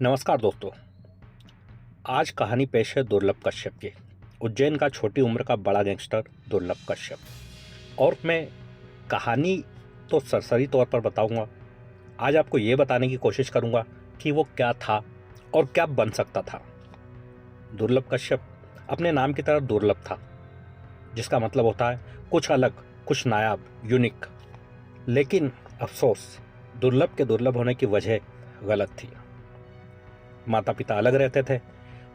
नमस्कार दोस्तों। आज कहानी पेश है दुर्लभ कश्यप की। उज्जैन का छोटी उम्र का बड़ा गैंगस्टर दुर्लभ कश्यप। और मैं कहानी तो सरसरी तौर पर बताऊंगा। आज आपको ये बताने की कोशिश करूंगा कि वो क्या था और क्या बन सकता था। दुर्लभ कश्यप अपने नाम की तरह दुर्लभ था, जिसका मतलब होता है कुछ अलग, कुछ नायाब, यूनिक। लेकिन अफसोस, दुर्लभ के दुर्लभ होने की वजह गलत थी। माता पिता अलग रहते थे,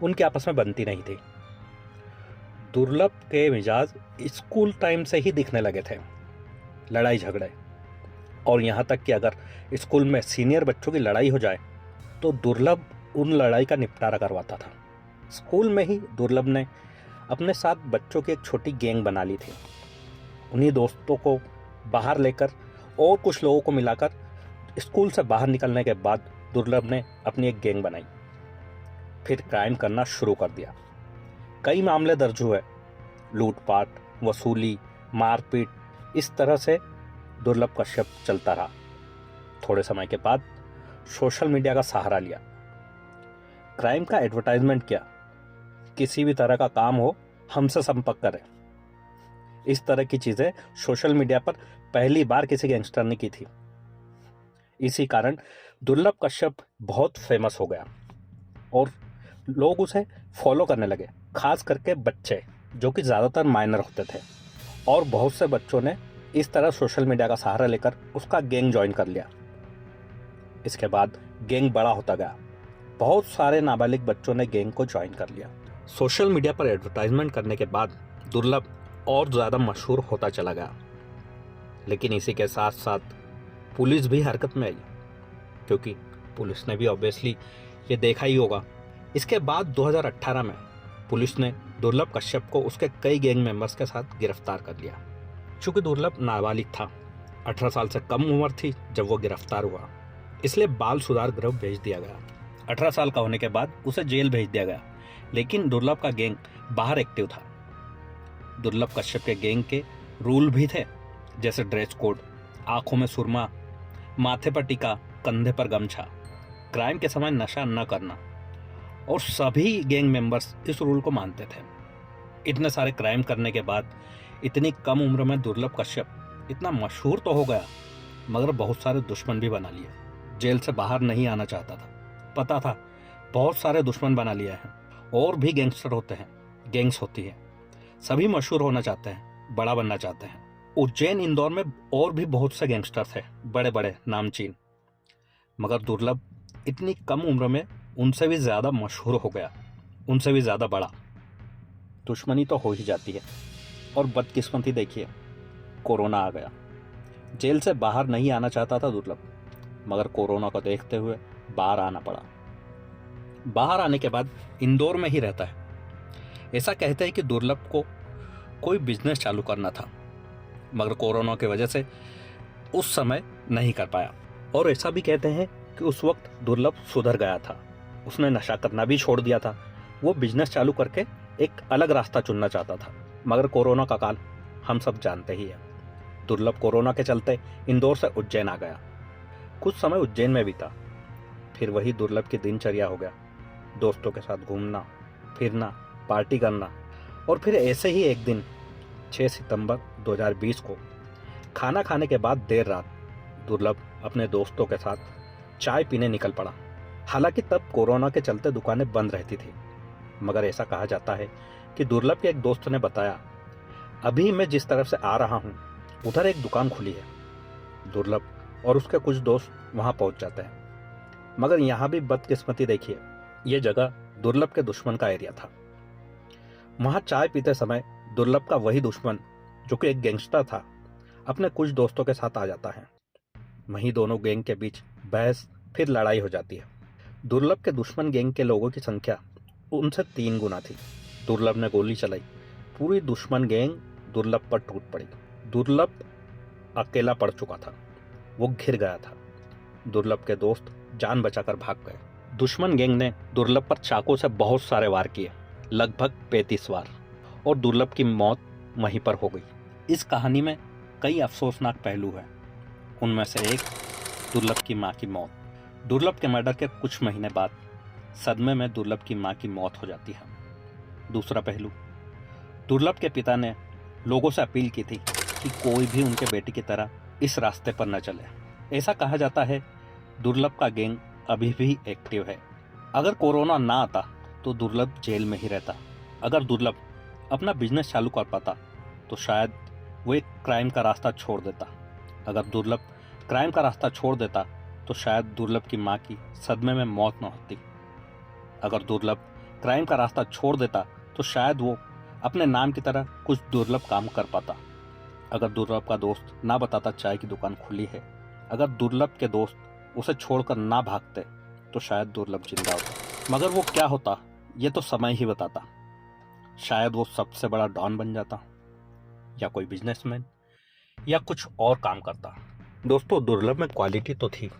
उनकी आपस में बनती नहीं थी। दुर्लभ के मिजाज स्कूल टाइम से ही दिखने लगे थे, लड़ाई झगड़े। और यहाँ तक कि अगर स्कूल में सीनियर बच्चों की लड़ाई हो जाए तो दुर्लभ उन लड़ाई का निपटारा करवाता था। स्कूल में ही दुर्लभ ने अपने साथ बच्चों की एक छोटी गैंग बना ली थी। उन्हीं दोस्तों को बाहर लेकर और कुछ लोगों को मिलाकर स्कूल से बाहर निकलने के बाद दुर्लभ ने अपनी एक गैंग बनाई, फिर क्राइम करना शुरू कर दिया। कई मामले दर्ज हुए, लूटपाट, वसूली, मारपीट, इस तरह से दुर्लभ कश्यप चलता रहा। थोड़े समय के बाद सोशल मीडिया का सहारा लिया, क्राइम का एडवर्टाइजमेंट किया। किसी भी तरह का काम हो, हमसे संपर्क करें। इस तरह की चीजें सोशल मीडिया पर पहली बार किसी गैंगस्टर ने की थी। इसी कारण दुर्लभ कश्यप बहुत फेमस हो गया और लोग उसे फॉलो करने लगे, खास करके बच्चे, जो कि ज़्यादातर माइनर होते थे। और बहुत से बच्चों ने इस तरह सोशल मीडिया का सहारा लेकर उसका गैंग ज्वाइन कर लिया। इसके बाद गैंग बड़ा होता गया, बहुत सारे नाबालिग बच्चों ने गैंग को ज्वाइन कर लिया। सोशल मीडिया पर एडवर्टाइजमेंट करने के बाद दुर्लभ और ज़्यादा मशहूर होता चला गया। लेकिन इसी के साथ साथ पुलिस भी हरकत में आई, क्योंकि पुलिस ने भी ऑब्वियसली ये देखा ही होगा। इसके बाद 2018 में पुलिस ने दुर्लभ कश्यप को उसके कई गैंग मेंबर्स के साथ गिरफ्तार कर लिया। चूंकि दुर्लभ नाबालिग था, 18 साल से कम उम्र थी जब वो गिरफ्तार हुआ, इसलिए बाल सुधार गृह भेज दिया गया। 18 साल का होने के बाद उसे जेल भेज दिया गया। लेकिन दुर्लभ का गैंग बाहर एक्टिव था। दुर्लभ कश्यप के गैंग के रूल भी थे, जैसे ड्रेस कोड, आंखों में सुरमा, माथे पर टीका, कंधे पर गमछा, क्राइम के समय नशा न करना। और सभी गैंग मेंबर्स इस रूल को मानते थे। इतने सारे क्राइम करने के बाद इतनी कम उम्र में दुर्लभ कश्यप इतना मशहूर तो हो गया, मगर बहुत सारे दुश्मन भी बना लिए। जेल से बाहर नहीं आना चाहता था, पता था बहुत सारे दुश्मन बना लिए हैं। और भी गैंगस्टर होते हैं, गैंग्स होती है, सभी मशहूर होना चाहते हैं, बड़ा बनना चाहते हैं। उज्जैन, इंदौर में और भी बहुत से गैंगस्टर थे, बड़े बड़े नामचीन। मगर दुर्लभ इतनी कम उम्र में उनसे भी ज्यादा मशहूर हो गया, उनसे भी ज्यादा बड़ा। दुश्मनी तो हो ही जाती है। और बदकिस्मती देखिए, कोरोना आ गया। जेल से बाहर नहीं आना चाहता था दुर्लभ, मगर कोरोना को देखते हुए बाहर आना पड़ा। बाहर आने के बाद इंदौर में ही रहता है। ऐसा कहते हैं कि दुर्लभ को कोई बिजनेस चालू करना था, मगर कोरोना की वजह से उस समय नहीं कर पाया। और ऐसा भी कहते हैं कि उस वक्त दुर्लभ सुधर गया था, उसने नशा करना भी छोड़ दिया था। वो बिजनेस चालू करके एक अलग रास्ता चुनना चाहता था। मगर कोरोना का काल हम सब जानते ही है। दुर्लभ कोरोना के चलते इंदौर से उज्जैन आ गया। कुछ समय उज्जैन में बीता, फिर वही दुर्लभ की दिनचर्या हो गया। दोस्तों के साथ घूमना फिरना, पार्टी करना। और फिर ऐसे ही एक दिन 6 सितंबर 2020 को खाना खाने के बाद देर रात दुर्लभ अपने दोस्तों के साथ चाय पीने निकल पड़ा। हालांकि तब कोरोना के चलते दुकानें बंद रहती थी, मगर ऐसा कहा जाता है कि दुर्लभ के एक दोस्त ने बताया, अभी मैं जिस तरफ से आ रहा हूं उधर एक दुकान खुली है। दुर्लभ और उसके कुछ दोस्त वहां पहुंच जाते हैं। मगर यहां भी बदकिस्मती देखिए, यह जगह दुर्लभ के दुश्मन का एरिया था। वहां चाय पीते समय दुर्लभ का वही दुश्मन, जो कि एक गैंगस्टर था, अपने कुछ दोस्तों के साथ आ जाता है। वहीं दोनों गैंग के बीच बहस, फिर लड़ाई हो जाती है। दुर्लभ के दुश्मन गैंग के लोगों की संख्या उनसे 3 गुना थी। दुर्लभ ने गोली चलाई, पूरी दुश्मन गैंग दुर्लभ पर टूट पड़ी। दुर्लभ अकेला पड़ चुका था, वो घिर गया था। दुर्लभ के दोस्त जान बचाकर भाग गए। दुश्मन गैंग ने दुर्लभ पर चाकू से बहुत सारे वार किए, लगभग 35 वार, और दुर्लभ की मौत वहीं पर हो गई। इस कहानी में कई अफसोसनाक पहलू हैं। उनमें से एक दुर्लभ की मां की मौत। दुर्लभ के मर्डर के कुछ महीने बाद सदमे में दुर्लभ की मां की मौत हो जाती है। दूसरा पहलू, दुर्लभ के पिता ने लोगों से अपील की थी कि कोई भी उनके बेटे की तरह इस रास्ते पर न चले। ऐसा कहा जाता है दुर्लभ का गैंग अभी भी एक्टिव है। अगर कोरोना ना आता तो दुर्लभ जेल में ही रहता। अगर दुर्लभ अपना बिजनेस चालू कर पाता तो शायद वो एक क्राइम का रास्ता छोड़ देता। अगर दुर्लभ क्राइम का रास्ता छोड़ देता तो शायद दुर्लभ की मां की सदमे में मौत न होती। अगर दुर्लभ क्राइम का रास्ता छोड़ देता तो शायद वो अपने नाम की तरह कुछ दुर्लभ काम कर पाता। अगर दुर्लभ का दोस्त ना बताता चाय की दुकान खुली है, अगर दुर्लभ के दोस्त उसे छोड़कर ना भागते तो शायद दुर्लभ जिंदा होता। मगर वो क्या होता ये तो समय ही बताता। शायद वो सबसे बड़ा डॉन बन जाता, या कोई बिजनेसमैन, या कुछ और काम करता। दोस्तों, दुर्लभ में क्वालिटी तो थी।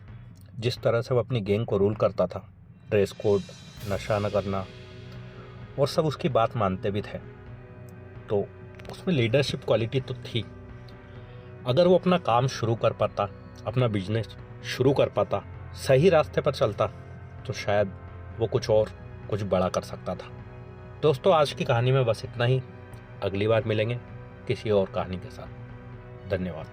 जिस तरह से वो अपनी गैंग को रूल करता था, ड्रेस कोड, नशा न करना, और सब उसकी बात मानते भी थे, तो उसमें लीडरशिप क्वालिटी तो थी। अगर वो अपना काम शुरू कर पाता, अपना बिजनेस शुरू कर पाता, सही रास्ते पर चलता, तो शायद वो कुछ बड़ा कर सकता था। दोस्तों, आज की कहानी में बस इतना ही। अगली बार मिलेंगे किसी और कहानी के साथ। धन्यवाद।